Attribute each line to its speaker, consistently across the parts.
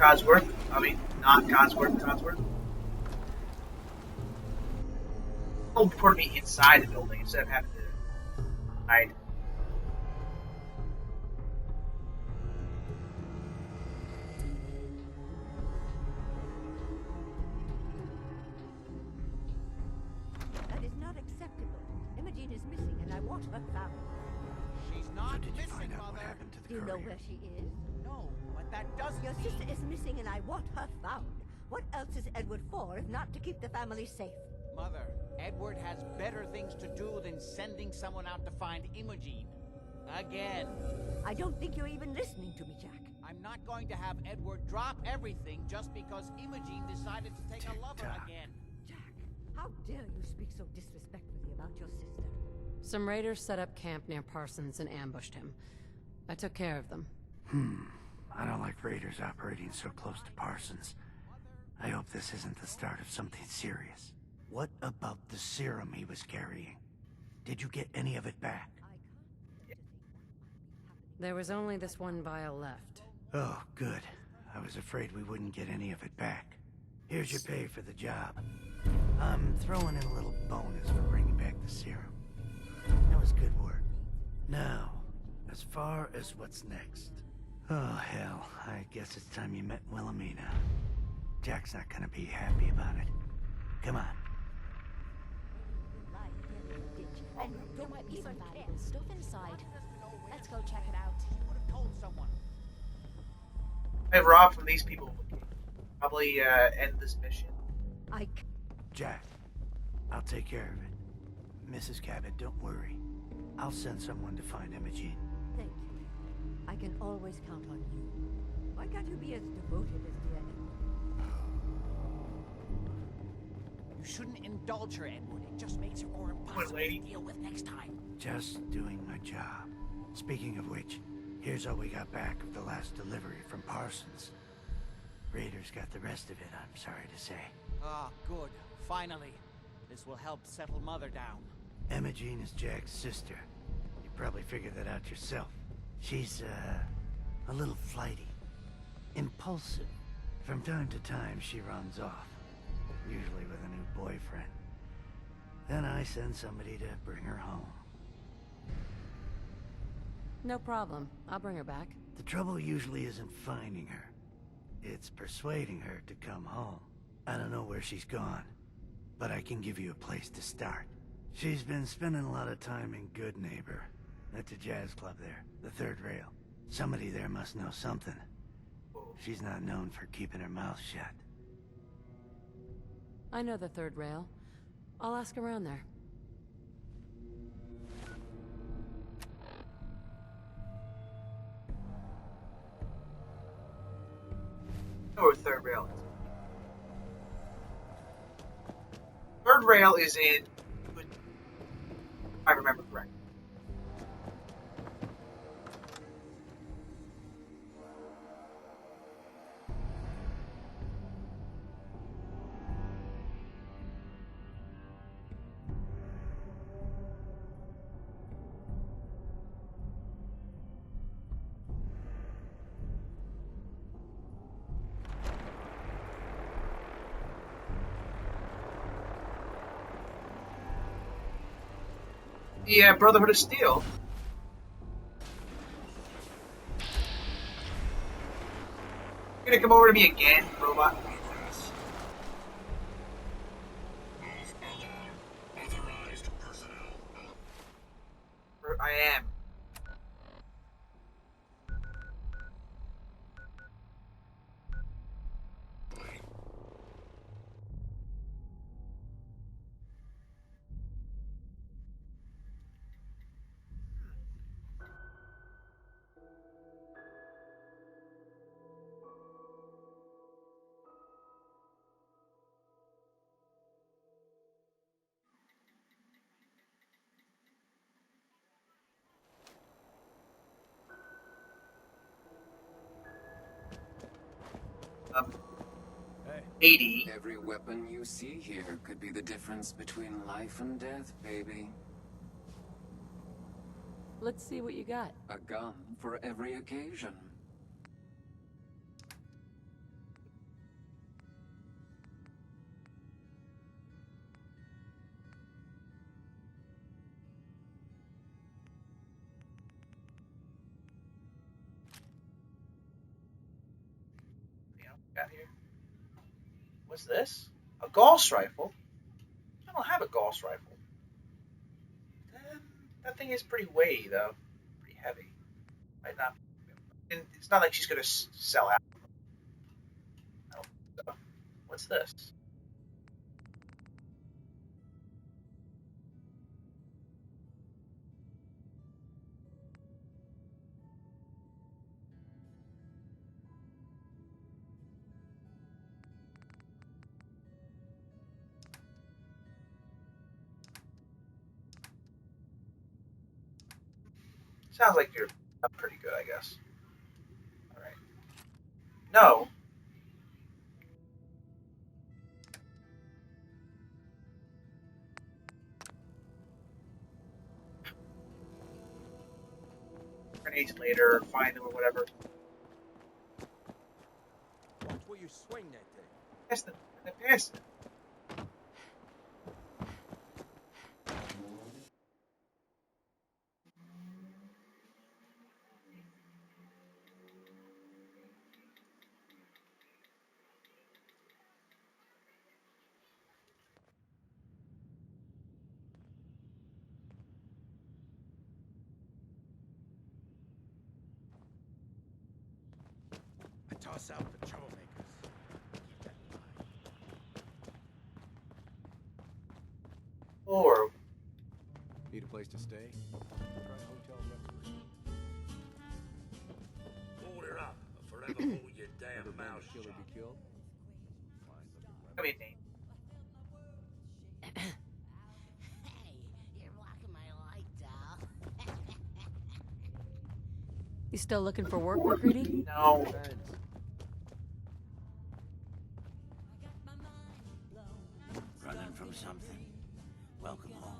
Speaker 1: Codsworth. I mean, not Codsworth. Codsworth. Put me inside the building instead of having to hide.
Speaker 2: That is not acceptable. Imogen is missing, and I want her found.
Speaker 3: She's not
Speaker 4: So did you
Speaker 3: missing,
Speaker 4: find out what
Speaker 3: Mother.
Speaker 4: happened to the
Speaker 2: Do you know
Speaker 4: courier?
Speaker 2: where she is?
Speaker 3: No, but that doesn't
Speaker 2: Your
Speaker 3: mean...
Speaker 2: sister is missing, and I want her found. What else is Edward for if not to keep the family safe?
Speaker 3: Mother, Edward has better things to do than sending someone out to find Imogen. Again.
Speaker 2: I don't think you're even listening to me, Jack.
Speaker 3: I'm not going to have Edward drop everything just because Imogen decided to take a lover
Speaker 4: Tick-tock.
Speaker 3: again.
Speaker 2: Jack, how dare you speak so disrespectfully about your sister?
Speaker 5: Some raiders set up camp near Parsons and ambushed him. I took care of them.
Speaker 4: I don't like raiders operating so close to Parsons. I hope this isn't the start of something serious. What about the serum he was carrying? Did you get any of it back?
Speaker 5: There was only this one vial left.
Speaker 4: Oh, good. I was afraid we wouldn't get any of it back. Here's your pay for the job. I'm throwing in a little bonus for bringing back the serum. That was good work. Now, as far as what's next. Oh, hell. I guess it's time you met Wilhelmina. Jack's not gonna be happy about it. Come on.
Speaker 2: And
Speaker 6: There
Speaker 2: don't
Speaker 6: might be some
Speaker 2: even care.
Speaker 6: valuable stuff inside. Let's go check it out.
Speaker 3: She would have told someone.
Speaker 1: I robbed from these people. Probably end this mission.
Speaker 4: Jack, I'll take care of it. Mrs. Cabot, don't worry. I'll send someone to find Imogen.
Speaker 2: Thank you. I can always count on you. Why can't you be as devoted as dear Edward?
Speaker 3: You shouldn't indulge her, Edward. It just makes her more impossible
Speaker 1: lady.
Speaker 3: to deal with next time.
Speaker 4: Just doing my job. Speaking of which, here's all we got back of the last delivery from Parsons. Raiders got the rest of it, I'm sorry to say.
Speaker 3: Ah, good. Finally. This will help settle Mother down.
Speaker 4: Imogen is Jack's sister. You probably figured that out yourself. She's, a little flighty. Impulsive. From time to time, she runs off. Usually with a new boyfriend. Then I send somebody to bring her home.
Speaker 5: No problem. I'll bring her back.
Speaker 4: The trouble usually isn't finding her. It's persuading her to come home. I don't know where she's gone, but I can give you a place to start. She's been spending a lot of time in Good Neighbor, at the jazz club there, the Third Rail. Somebody there must know something. She's not known for keeping her mouth shut.
Speaker 5: I know the third rail. I'll ask around there.
Speaker 1: I know where third rail is. Third rail is in. If I remember correctly. Yeah, Brotherhood of Steel. You're gonna come over to me again, robot?
Speaker 7: Authorized personnel.
Speaker 1: I am. Um,
Speaker 3: Hey.
Speaker 1: 80.
Speaker 7: Every weapon you see here could be the difference between life and death, baby.
Speaker 5: Let's see what you got.
Speaker 7: A gun for every occasion.
Speaker 1: Got here. What's this? A Gauss rifle? I don't have a Gauss rifle. That thing is pretty weighty, though. Pretty heavy. Might not. And it's not like she's gonna sell out. No. So, what's this? Sounds like you're pretty good, I guess. All right. No. Grenades later, find them or whatever.
Speaker 8: Watch where you swing that thing.
Speaker 1: Pass them. Pass it.
Speaker 8: I toss out the troublemakers. Keep that in mind.
Speaker 1: Or
Speaker 8: Need a place to stay? Try Hotel Rexford.
Speaker 9: Order up, or forever hold your damn
Speaker 8: Ever been
Speaker 9: mouth
Speaker 8: a killer
Speaker 9: shut.
Speaker 8: be killed? Fine looking
Speaker 1: I mean, name.
Speaker 10: Hey, you're blocking my light, doll.
Speaker 5: You still looking for work, McCready?
Speaker 1: No.
Speaker 8: Thanks.
Speaker 4: Running from something. Welcome home.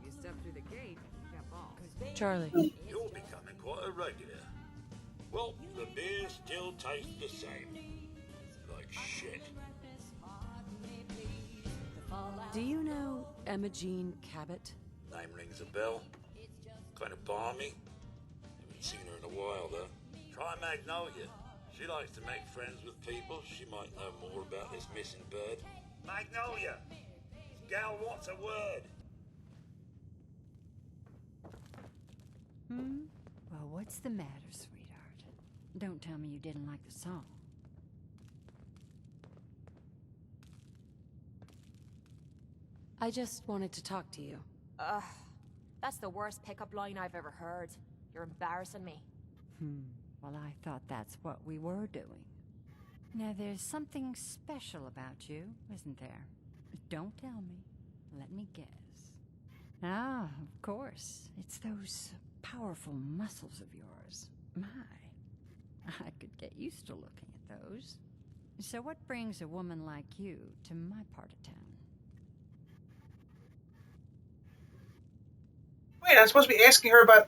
Speaker 2: You step through the gate, you got balls.
Speaker 5: Charlie.
Speaker 9: You're becoming quite a regular. Well, the beer still tastes the same. Like shit.
Speaker 5: Do you know Emma Jean Cabot?
Speaker 9: Name rings a bell. Kind of balmy. Haven't seen her in a while, though. Try Magnolia. She likes to make friends with people. She might know more about this missing bird. Magnolia! Gal wants a word.
Speaker 2: Well, what's the matter, sweetheart? Don't tell me you didn't like the song.
Speaker 5: I just wanted to talk to you.
Speaker 6: Ugh. That's the worst pickup line I've ever heard. You're embarrassing me.
Speaker 2: Well, I thought that's what we were doing. Now, there's something special about you, isn't there? Don't tell me. Let me guess. Ah, of course. It's those powerful muscles of yours. My, I could get used to looking at those. So what brings a woman like you to my part of town?
Speaker 1: Wait, I'm supposed to be asking her about.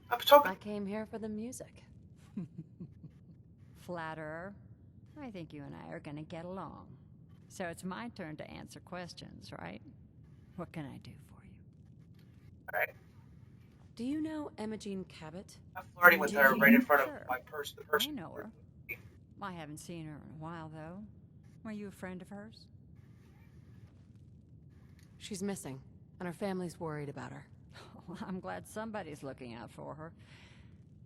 Speaker 1: I'm talking.
Speaker 5: I came here for the music.
Speaker 2: Flatterer. I think you and I are gonna get along. So it's my turn to answer questions, right? What can I do for you?
Speaker 1: Alright.
Speaker 5: Do you know Emma Jean Cabot?
Speaker 1: I'm flirting with her right in front of
Speaker 2: Sure.
Speaker 1: my person. The
Speaker 2: I
Speaker 1: person.
Speaker 2: know her. I haven't seen her in a while, though. Were you a friend of hers?
Speaker 5: She's missing, and her family's worried about her.
Speaker 2: Well, I'm glad somebody's looking out for her.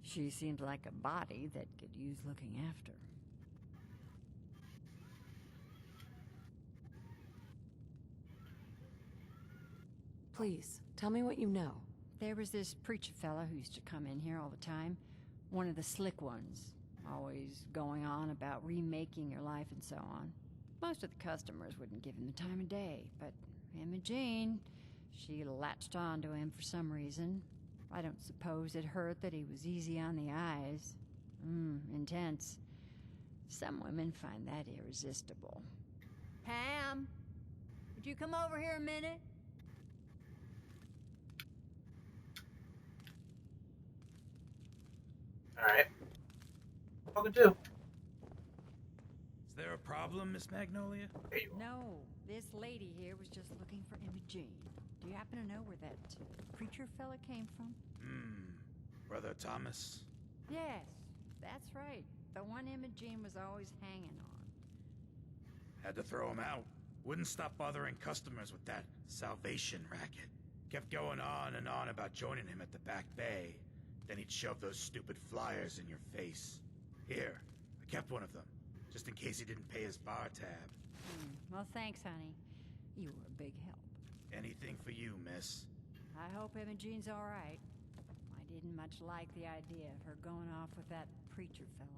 Speaker 2: She seems like a body that could use looking after.
Speaker 5: Please, tell me what you know.
Speaker 2: There was this preacher fella who used to come in here all the time. One of the slick ones. Always going on about remaking your life and so on. Most of the customers wouldn't give him the time of day, but Emma Jean, she latched on to him for some reason. I don't suppose it hurt that he was easy on the eyes. Intense. Some women find that irresistible. Pam, would you come over here a minute?
Speaker 1: Alright. Welcome to.
Speaker 8: Is there a problem, Miss Magnolia?
Speaker 1: There you are.
Speaker 2: No, this lady here was just looking for Emma Jean. Do you happen to know where that preacher fella came from?
Speaker 8: Brother Thomas.
Speaker 2: Yes, that's right. The one Imogene was always hanging on.
Speaker 8: Had to throw him out. Wouldn't stop bothering customers with that salvation racket. Kept going on and on about joining him at the back bay. Then he'd shove those stupid flyers in your face. Here, I kept one of them, just in case he didn't pay his bar tab.
Speaker 2: Well, thanks, honey. You were a big help.
Speaker 8: Anything for you, miss.
Speaker 2: I hope Imogene's all right. I didn't much like the idea of her going off with that preacher fella.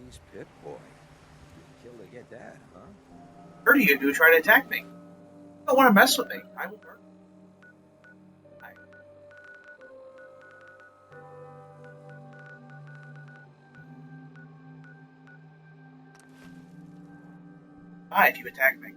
Speaker 11: Nice pit boy. You killed to get that, huh?
Speaker 1: What are you gonna do? Try to attack me? You don't want to mess with me. I will hurt. Die if you attack me.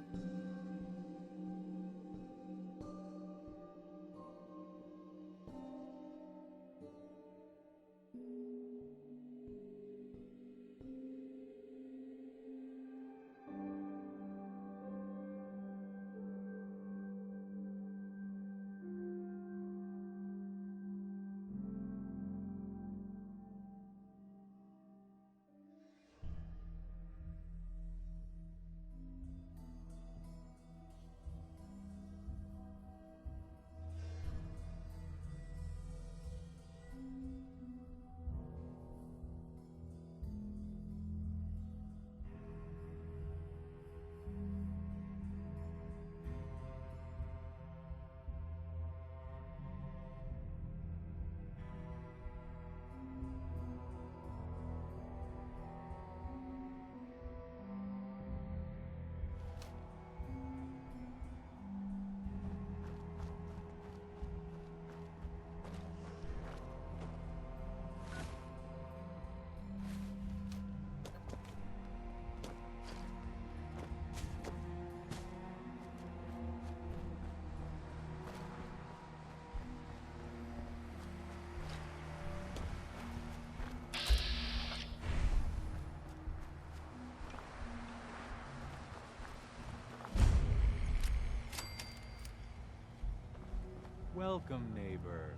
Speaker 12: Welcome, neighbor.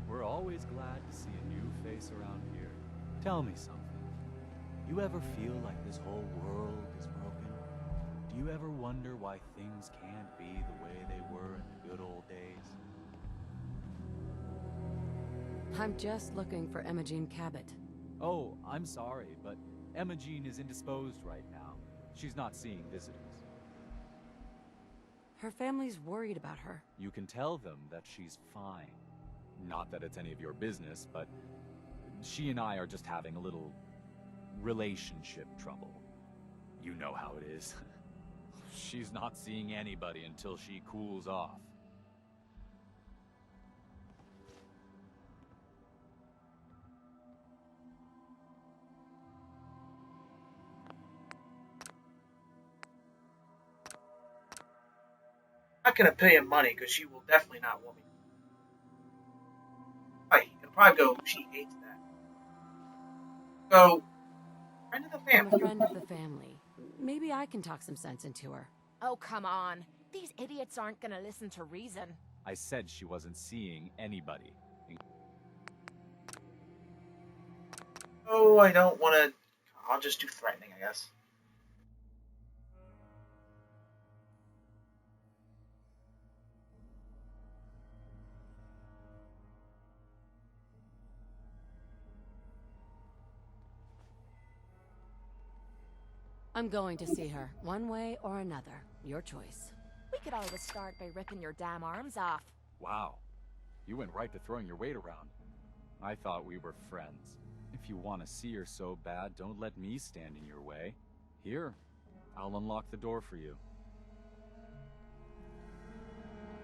Speaker 12: We're always glad to see a new face around here. Tell me something. You ever feel like this whole world is broken? Do you ever wonder why things can't be the way they were in the good old days?
Speaker 5: I'm just looking for Imogene Cabot.
Speaker 12: Oh, I'm sorry, but Imogene is indisposed right now. She's not seeing visitors.
Speaker 5: Her family's worried about her.
Speaker 12: You can tell them that she's fine. Not that it's any of your business, but she and I are just having a little relationship trouble. You know how it is. She's not seeing anybody until she cools off.
Speaker 1: I'm not gonna pay him money because she will definitely not want me. Right, he'll probably go, she hates that. So, friend of the family.
Speaker 5: I'm a friend of the family. Maybe I can talk some sense into her.
Speaker 6: Oh, come on. These idiots aren't gonna listen to reason.
Speaker 12: I said she wasn't seeing anybody.
Speaker 1: Oh, I don't want to. I'll just do threatening, I guess.
Speaker 5: I'm going to see her, one way or another. Your choice.
Speaker 6: We could always start by ripping your damn arms off.
Speaker 12: Wow. You went right to throwing your weight around. I thought we were friends. If you want to see her so bad, don't let me stand in your way. Here, I'll unlock the door for you.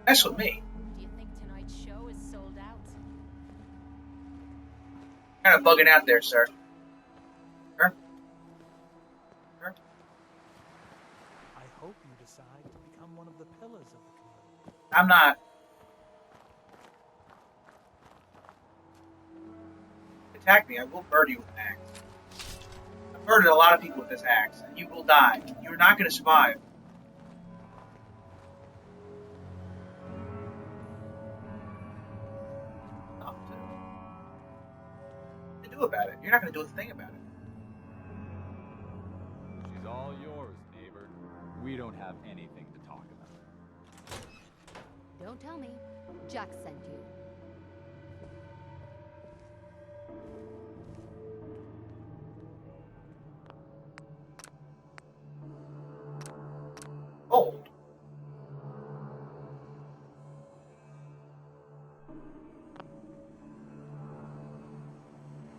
Speaker 1: That's with me.
Speaker 6: Do you think tonight's show is sold out?
Speaker 1: Kind of bugging out there, sir. Sir? Sir?
Speaker 13: I hope you decide to become one of the pillars of the community.
Speaker 1: I'm not. Attack me, I will murder you with an axe. I've murdered a lot of people with this axe, and you will die. You're not going to survive. About it. You're not going to do a thing about it.
Speaker 12: She's all yours, neighbor. We don't have anything to talk about.
Speaker 14: Don't tell me. Jack sent you.
Speaker 1: Old.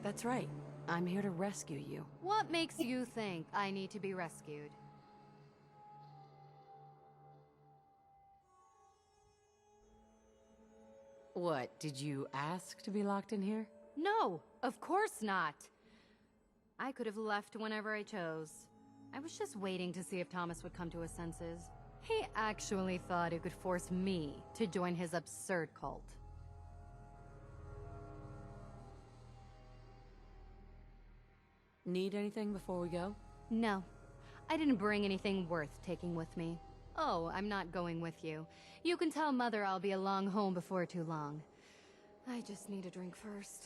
Speaker 5: That's right. I'm here to rescue you.
Speaker 14: What makes you think I need to be rescued?
Speaker 5: What, did you ask to be locked in here?
Speaker 14: No, of course not. I could have left whenever I chose. I was just waiting to see if Thomas would come to his senses. He actually thought he could force me to join his absurd cult.
Speaker 5: Need anything before we go?
Speaker 14: No. I didn't bring anything worth taking with me. Oh, I'm not going with you. You can tell Mother I'll be along home before too long. I just need a drink first.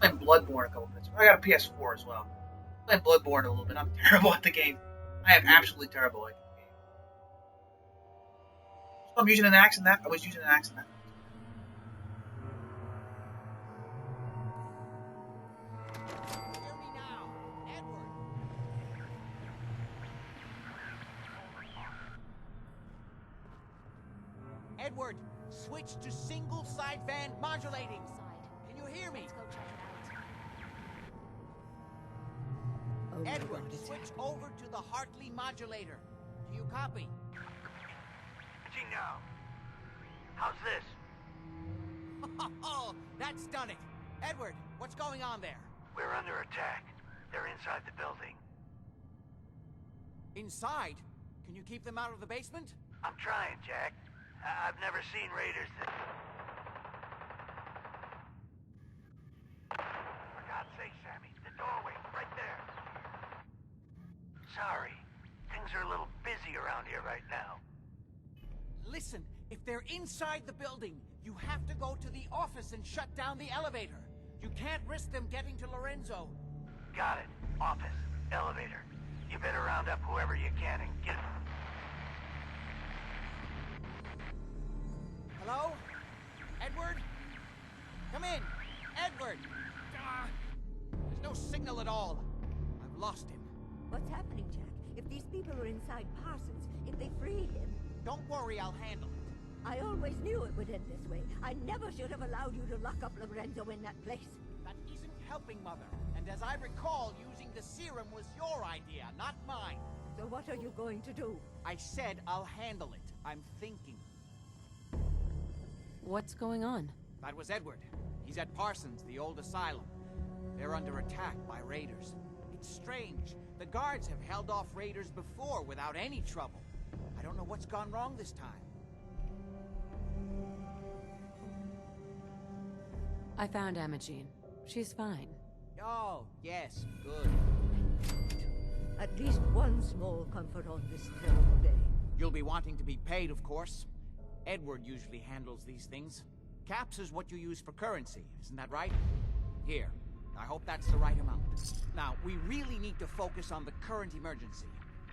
Speaker 1: Playing Bloodborne a couple minutes. I got a PS4 as well. Playing Bloodborne a little bit. I'm terrible at the game. I am absolutely terrible at the game. So I'm using an axe in that. I was using an axe in that.
Speaker 3: Hear me now, Edward. Edward, switch to single sideband modulating. Can you hear me?
Speaker 6: Let's go check it out.
Speaker 5: Oh my
Speaker 3: Edward,
Speaker 5: God, it's
Speaker 3: switch over to the Hartley modulator. Do you copy?
Speaker 4: Gee, now. How's this?
Speaker 3: Oh, that's done it. Edward, what's going on there?
Speaker 4: We're under attack. They're inside the building.
Speaker 3: Inside? Can you keep them out of the basement?
Speaker 4: I'm trying, Jack. I've never seen raiders that... For God's sake, Sammy, the doorway, right there. Sorry. Things are a little busy around here right now.
Speaker 3: Listen, if they're inside the building, you have to go to the office and shut down the elevator. You can't risk them getting to Lorenzo.
Speaker 4: Got it. Office. Elevator. You better round up whoever you can and get...
Speaker 3: Hello? Edward? Come in! Edward! There's no signal at all. I've lost him.
Speaker 10: What's happening, Jack? If these people are inside Parsons, if they free him...
Speaker 3: Don't worry, I'll handle it.
Speaker 10: I always knew it would end this way. I never should have allowed you to lock up Lorenzo in that place.
Speaker 3: That isn't helping, Mother. And as I recall, using the serum was your idea, not mine.
Speaker 10: So what are you going to do?
Speaker 3: I said I'll handle it. I'm thinking.
Speaker 5: What's going on?
Speaker 3: That was Edward. He's at Parsons, the old asylum. They're under attack by raiders. It's strange. The guards have held off raiders before without any trouble. I don't know what's gone wrong this time.
Speaker 5: I found Imogene. She's fine.
Speaker 3: Oh, yes, good.
Speaker 10: At least one small comfort on this terrible day.
Speaker 3: You'll be wanting to be paid, of course. Edward usually handles these things. Caps is what you use for currency, isn't that right? Here, I hope that's the right amount. Now, we really need to focus on the current emergency.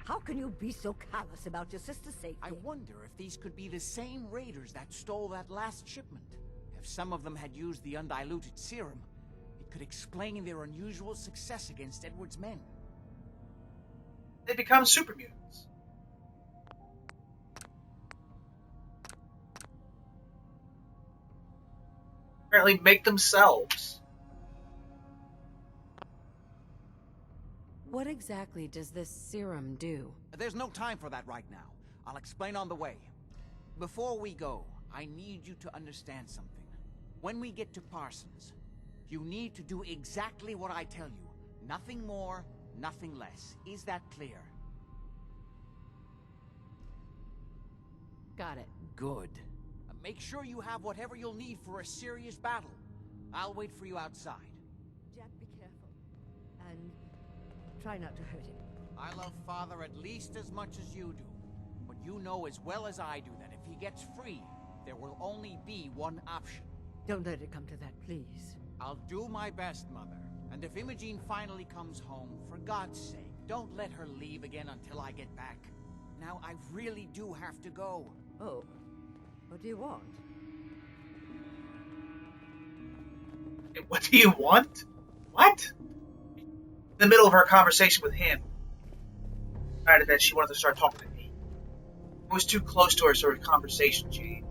Speaker 10: How can you be so callous about your sister's safety?
Speaker 3: I wonder if these could be the same raiders that stole that last shipment. If some of them had used the undiluted serum, it could explain their unusual success against Edward's men.
Speaker 1: They become super mutants. Apparently make themselves.
Speaker 5: What exactly does this serum do?
Speaker 3: There's no time for that right now. I'll explain on the way. Before we go, I need you to understand something. When we get to Parsons, you need to do exactly what I tell you. Nothing more, nothing less. Is that clear?
Speaker 5: Got it.
Speaker 3: Good. Make sure you have whatever you'll need for a serious battle. I'll wait for you outside.
Speaker 10: Jack, be careful. And try not to hurt him.
Speaker 3: I love Father at least as much as you do. But you know as well as I do that if he gets free, there will only be one option.
Speaker 10: Don't let it come to that, please.
Speaker 3: I'll do my best, Mother. And if Imogene finally comes home, for God's sake, don't let her leave again until I get back. Now, I really do have to go.
Speaker 10: Oh. What do you want?
Speaker 1: What do you want? What? In the middle of her conversation with him, decided that she wanted to start talking to me. It was too close to our sort of conversation. She